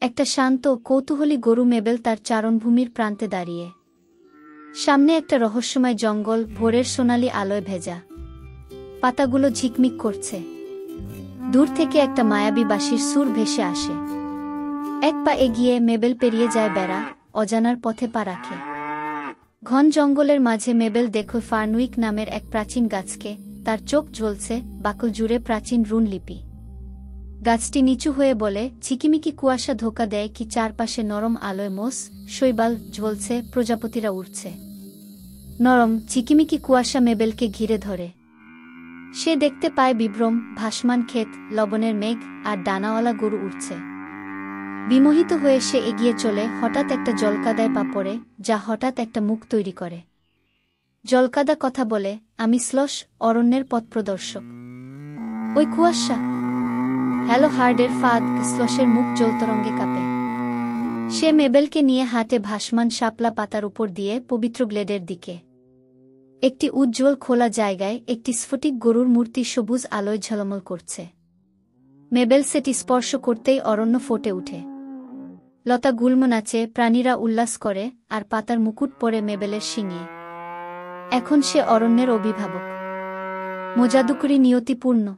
একটা শান্ত কৌতূহলী গরু মেবেল তার চারণভূমির প্রান্তে দাঁড়িয়ে। সামনে একটা রহস্যময় জঙ্গল, ভোরের সোনালি আলোয় ভেজা, পাতাগুলো ঝিকমিক করছে। দূর থেকে একটা মায়াবী বাঁশির সুর ভেসে আসে। এক পা এগিয়ে মেবেল পেরিয়ে যায় বেড়া, অজানার পথে পা রাখে। ঘন জঙ্গলের মাঝে মেবেল দেখো ফার্নউইক নামের এক প্রাচীন গাছকে। তার চোখ জ্বলছে, বাকল জুড়ে প্রাচীন রুনলিপি। গাছটি নিচু হয়ে বলে, ঝিকিমিকি কুয়াশা ধোকা দেয় কি, চারপাশে নরম আলোয় মোষ, শৈবাল ঝলছে, প্রজাপতিরা উড়ছে। নরম ঝিকিমিকি কুয়াশা মেবেলকে ঘিরে ধরে। সে দেখতে পায় বিভ্রম, ভাসমান ক্ষেত, লবণের মেঘ, আর ডানাওয়ালা গরু উঠছে। বিমোহিত হয়ে সে এগিয়ে চলে। হঠাৎ একটা জলকাদায় পা পড়ে, যা হঠাৎ একটা মুখ তৈরি করে। জলকাদা কথা বলে, আমি স্লশ, অরণ্যের পথপ্রদর্শক। ওই কুয়াশা। হ্যালো হার্ডের ফাঁদ। স্লশের মুখ জলতরঙ্গে কাঁপে। সে মেবেলকে নিয়ে হাঁটে ভাসমান শাপলা পাতার উপর দিয়ে পবিত্র গ্লেডের দিকে। একটি উজ্জ্বল খোলা জায়গায় একটি স্ফটিক গরুর মূর্তি সবুজ আলোয় ঝলমল করছে। মেবেল সেটি স্পর্শ করতেই অরণ্য ফোটে উঠে। লতা গুল্ম নাচে, প্রাণীরা উল্লাস করে, আর পাতার মুকুট পরে মেবেলের শিঙে। এখন সে অরণ্যের অভিভাবক। মোজাদুকুরি নিয়তিপূর্ণ।